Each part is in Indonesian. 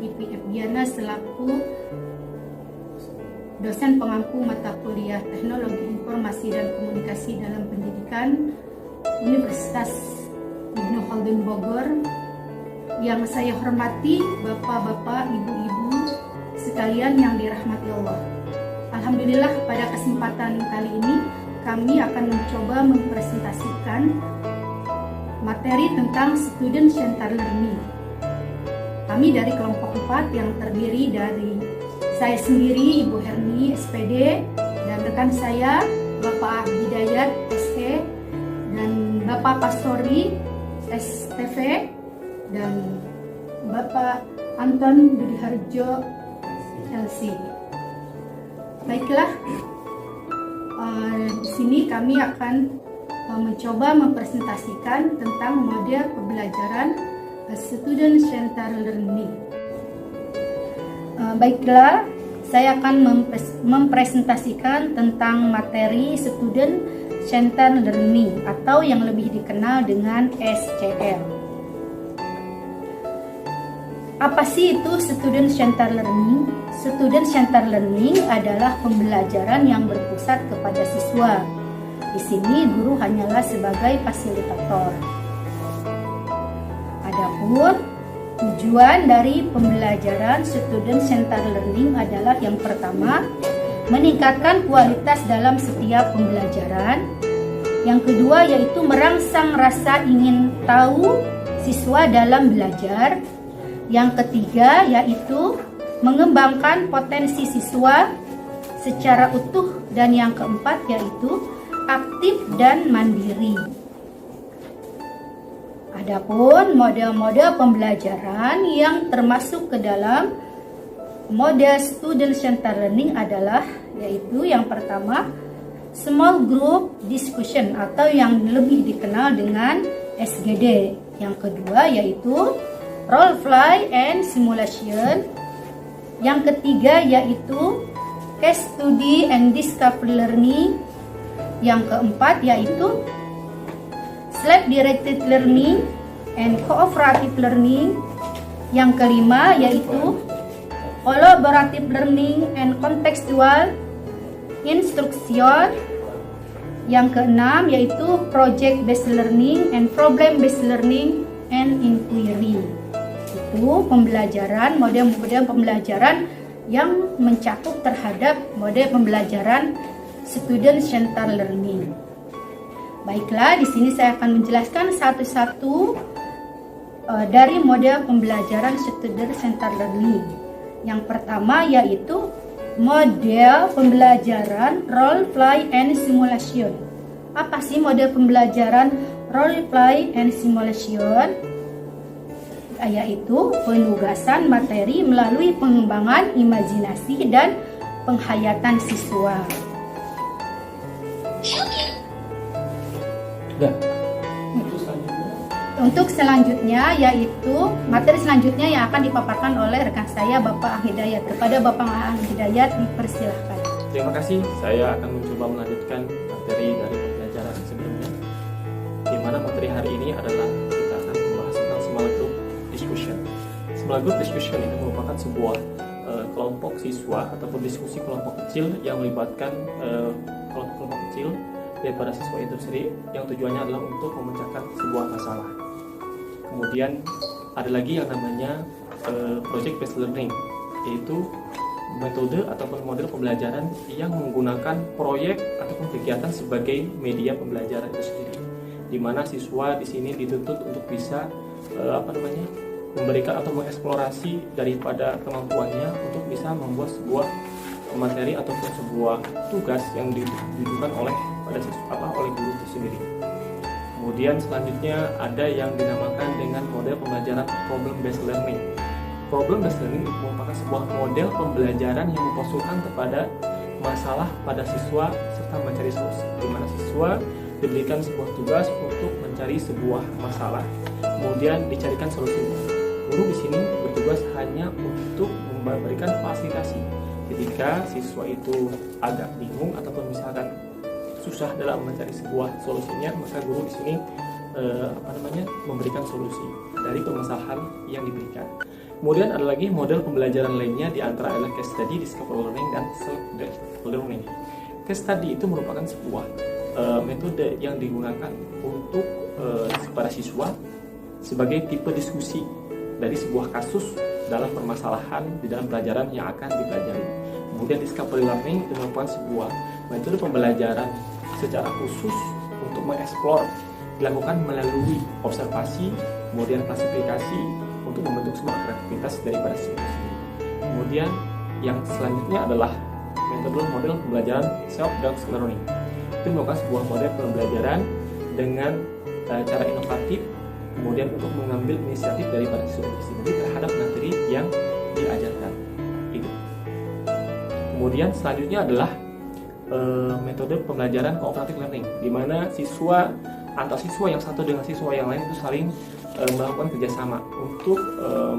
IPF Diana selaku dosen pengampu mata kuliah Teknologi Informasi dan Komunikasi dalam Pendidikan Universitas Ibnu Khaldun Bogor. Yang saya hormati Bapak-bapak, Ibu-ibu sekalian yang dirahmati Allah. Alhamdulillah pada kesempatan kali ini kami akan mencoba mempresentasikan materi tentang Student Centered Learning. Kami dari kelompok 4 yang terdiri dari saya sendiri, Ibu Herni, SPD, dan rekan saya, Bapak Hidayat, SE, dan Bapak Pastori, STV, dan Bapak Anton Budiharjo, LC. Baiklah, di sini kami akan mencoba mempresentasikan tentang model pembelajaran Student Centered Learning. Baiklah, saya akan mempresentasikan tentang materi Student Centered Learning atau yang lebih dikenal dengan SCL. Apa sih itu Student Centered Learning? Student Centered Learning adalah pembelajaran yang berpusat kepada siswa. Di sini guru hanyalah sebagai fasilitator. Adapun tujuan dari pembelajaran Student Centered Learning adalah yang pertama, meningkatkan kualitas dalam setiap pembelajaran. Yang kedua yaitu merangsang rasa ingin tahu siswa dalam belajar. Yang ketiga yaitu mengembangkan potensi siswa secara utuh, dan yang keempat yaitu aktif dan mandiri. Adapun model-model pembelajaran yang termasuk ke dalam model Student Centered Learning adalah yaitu yang pertama Small Group Discussion atau yang lebih dikenal dengan SGD. Yang kedua yaitu Role Play and Simulation. Yang ketiga yaitu Case Study and Discovery Learning. Yang keempat yaitu Self-Directed Learning and Cooperative Learning. Yang kelima yaitu Collaborative Learning and Contextual Instruction. Yang keenam yaitu Project-Based Learning and Problem-Based Learning and Inquiry. Itu pembelajaran, model-model pembelajaran yang mencakup terhadap model pembelajaran Student Centered Learning. Baiklah, di sini saya akan menjelaskan satu-satu dari model pembelajaran Student Centered Learning. Yang pertama yaitu model pembelajaran Role Play and Simulation. Apa sih model pembelajaran Role Play and Simulation? Yaitu penugasan materi melalui pengembangan imajinasi dan penghayatan siswa. Untuk selanjutnya yaitu materi selanjutnya yang akan dipaparkan oleh rekan saya Bapak Hidayat. Kepada Bapak Hidayat dipersilahkan. Terima kasih. Saya akan mencoba melanjutkan materi dari pembelajaran sebelumnya, di mana materi hari ini adalah kita akan membahas tentang Small Group Discussion. Small Group Discussion itu merupakan sebuah kelompok siswa ataupun diskusi kelompok kecil yang melibatkan kelompok kecil daripada siswa itu sendiri, yang tujuannya adalah untuk memecahkan sebuah masalah. Kemudian ada lagi yang namanya Project-Based Learning, yaitu metode ataupun model pembelajaran yang menggunakan proyek ataupun kegiatan sebagai media pembelajaran itu sendiri, di mana siswa di sini dituntut untuk bisa memberikan atau mengeksplorasi daripada kemampuannya untuk bisa membuat sebuah materi ataupun sebuah tugas yang dibutuhkan oleh guru itu sendiri. Kemudian selanjutnya ada yang dinamakan dengan model pembelajaran Problem-Based Learning. Problem-Based Learning merupakan sebuah model pembelajaran yang memfokuskan kepada masalah pada siswa serta mencari solusi, di mana siswa diberikan sebuah tugas untuk mencari sebuah masalah, kemudian dicarikan solusinya. Guru di sini bertugas hanya untuk memberikan fasilitasi ketika siswa itu agak bingung ataupun misalkan susah dalam mencari sebuah solusinya, maka guru di sini memberikan solusi dari permasalahan yang diberikan. Kemudian ada lagi model pembelajaran lainnya, di antara adalah case study, discovery learning, dan self learning. Case study itu merupakan sebuah metode yang digunakan untuk para siswa sebagai tipe diskusi dari sebuah kasus dalam permasalahan di dalam pelajaran yang akan dipelajari. Kemudian discovery learning itu merupakan sebuah metode pembelajaran secara khusus untuk mengeksplor, dilakukan melalui observasi, kemudian klasifikasi untuk membentuk sebuah kreativitas daripada siswa sendiri. Kemudian yang selanjutnya adalah model pembelajaran self-directed learning. Itu merupakan sebuah model pembelajaran dengan cara inovatif, kemudian untuk mengambil inisiatif daripada siswa sendiri terhadap materi yang diajarkan. Itu. Kemudian selanjutnya adalah metode pembelajaran cooperative learning, di mana siswa atau siswa yang satu dengan siswa yang lain itu saling melakukan kerjasama untuk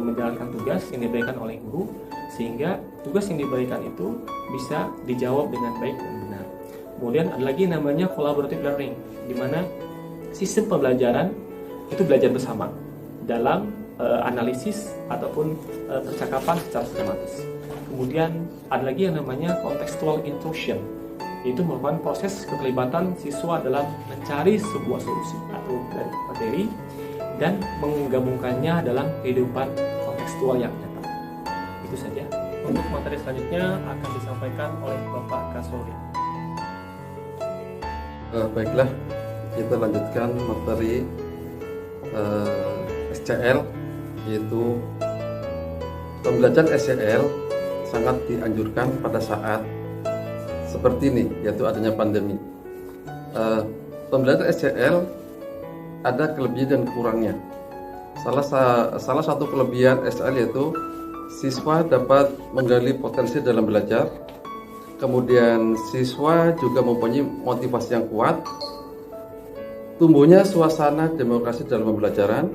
menjalankan tugas yang diberikan oleh guru, sehingga tugas yang diberikan itu bisa dijawab dengan baik dan benar. Kemudian ada lagi namanya collaborative learning, di mana sistem pembelajaran itu belajar bersama dalam analisis ataupun percakapan secara sistematis. Kemudian ada lagi yang namanya contextual intrusion, itu merupakan proses keterlibatan siswa dalam mencari sebuah solusi atau dari materi dan menggabungkannya dalam kehidupan kontekstual yang nyata. Itu saja. Untuk materi selanjutnya akan disampaikan oleh Bapak Kasori. Baiklah, kita lanjutkan materi SCL, yaitu pembelajaran SCL sangat dianjurkan pada saat seperti ini, yaitu adanya pandemi. Pembelajaran SCL ada kelebihan dan kurangnya. Salah satu kelebihan SCL yaitu siswa dapat menggali potensi dalam belajar. Kemudian siswa juga mempunyai motivasi yang kuat. Tumbuhnya suasana demokrasi dalam pembelajaran.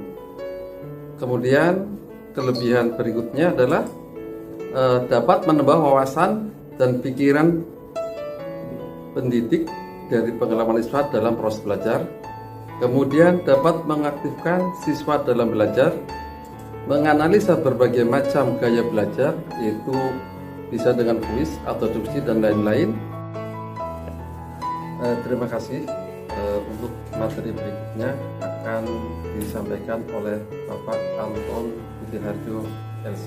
Kemudian kelebihan berikutnya adalah dapat menambah wawasan dan pikiran pendidik dari pengalaman siswa dalam proses belajar. Kemudian dapat mengaktifkan siswa dalam belajar, menganalisa berbagai macam gaya belajar, yaitu bisa dengan kuis atau diskusi dan lain-lain. Terima kasih. Untuk materi berikutnya akan disampaikan oleh Bapak Anton Widiharjo LC.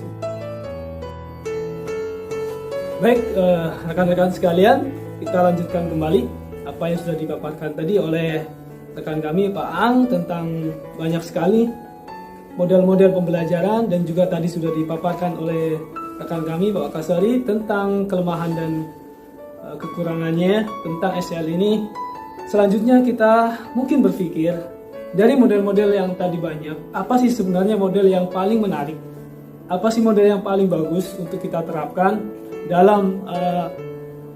Baik, rekan-rekan sekalian, kita lanjutkan kembali apa yang sudah dipaparkan tadi oleh rekan kami Pak Ang tentang banyak sekali model-model pembelajaran, dan juga tadi sudah dipaparkan oleh rekan kami Pak Kasari tentang kelemahan dan kekurangannya tentang SCL ini. Selanjutnya kita mungkin berpikir dari model-model yang tadi banyak, apa sih sebenarnya model yang paling menarik? Apa sih model yang paling bagus untuk kita terapkan dalam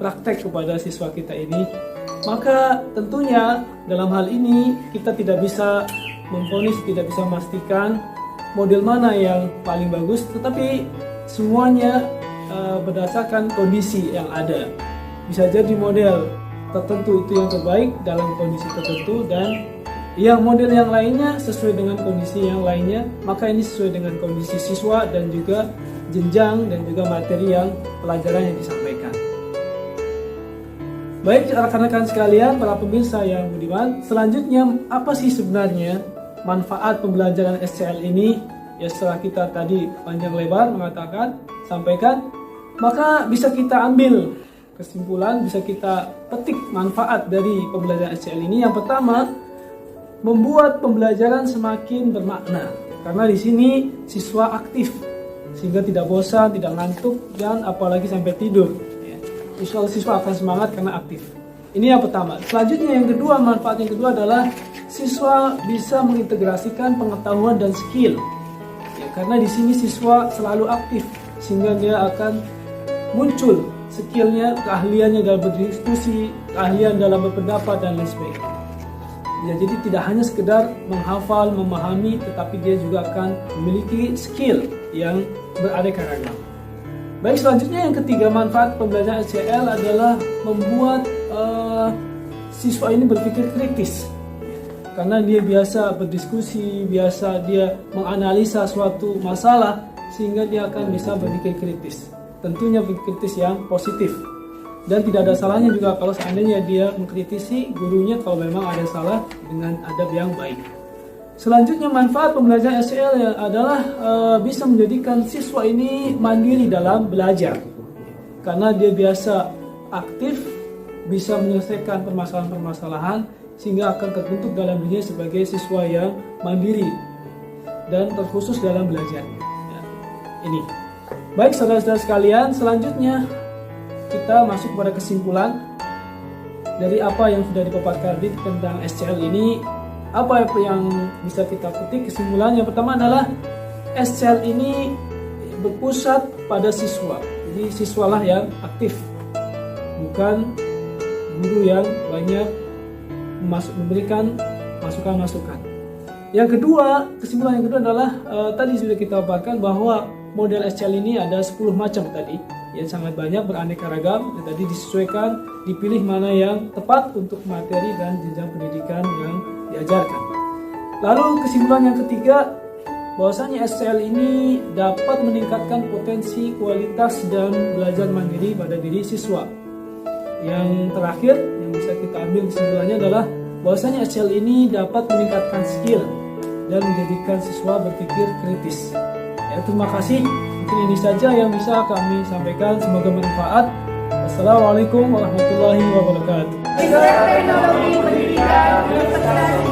praktek kepada siswa kita ini? Maka tentunya dalam hal ini kita tidak bisa memvonis, tidak bisa memastikan model mana yang paling bagus, tetapi semuanya berdasarkan kondisi yang ada. Bisa jadi model tertentu itu yang terbaik dalam kondisi tertentu, dan yang model yang lainnya sesuai dengan kondisi yang lainnya. Maka ini sesuai dengan kondisi siswa dan juga jenjang dan juga materi yang pelajaran yang disampaikan. Baik rekan-rekan sekalian, para pemirsa yang budiman, selanjutnya apa sih sebenarnya manfaat pembelajaran SCL ini? Ya, setelah kita tadi panjang lebar sampaikan, maka bisa kita ambil kesimpulan, bisa kita petik manfaat dari pembelajaran SCL ini. Yang pertama, membuat pembelajaran semakin bermakna, karena di sini siswa aktif sehingga tidak bosan, tidak ngantuk, dan apalagi sampai tidur. Siswa akan semangat karena aktif. Ini yang pertama. Selanjutnya yang kedua, manfaat yang kedua adalah siswa bisa mengintegrasikan pengetahuan dan skill. Ya, karena di sini siswa selalu aktif sehingga dia akan muncul skillnya, keahliannya dalam berdiskusi, keahlian dalam berpendapat dan lain sebagainya. Ya, jadi tidak hanya sekedar menghafal, memahami, tetapi dia juga akan memiliki skill yang beraneka ragam. Baik, selanjutnya yang ketiga, manfaat pembelajaran SCL adalah membuat siswa ini berpikir kritis. karena dia biasa berdiskusi, biasa dia menganalisa suatu masalah, sehingga dia akan bisa berpikir kritis. Tentunya berpikir kritis yang positif. Dan tidak ada salahnya juga kalau seandainya dia mengkritisi gurunya kalau memang ada salah dengan adab yang baik. Selanjutnya manfaat pembelajaran SCL adalah bisa menjadikan siswa ini mandiri dalam belajar. Karena dia biasa aktif, bisa menyelesaikan permasalahan-permasalahan, sehingga akan terbentuk dalam dirinya sebagai siswa yang mandiri dan terkhusus dalam belajar. Ya, ini. Baik saudara-saudara sekalian, selanjutnya kita masuk pada kesimpulan dari apa yang sudah dipaparkan tentang SCL ini. Apa yang bisa kita petik kesimpulannya? Pertama adalah SCL ini berpusat pada siswa. Jadi siswalah yang aktif, bukan guru yang banyak memberikan masukan-masukan. Yang kedua, kesimpulan yang kedua adalah tadi sudah kita paparkan bahwa model SCL ini ada 10 macam tadi, yang sangat banyak, beraneka ragam, dan tadi disesuaikan, dipilih mana yang tepat untuk materi dan jenjang pendidikan yang diajarkan. Lalu kesimpulan yang ketiga, bahwasanya SCL ini dapat meningkatkan potensi, kualitas, dan belajar mandiri pada diri siswa. Yang terakhir yang bisa kita ambil kesimpulannya adalah bahwasanya SCL ini dapat meningkatkan skill dan menjadikan siswa berpikir kritis. Ya, terima kasih. Mungkin ini saja yang bisa kami sampaikan. Semoga bermanfaat. Wassalamualaikum warahmatullahi wabarakatuh. Teknologi pendidikan Universitas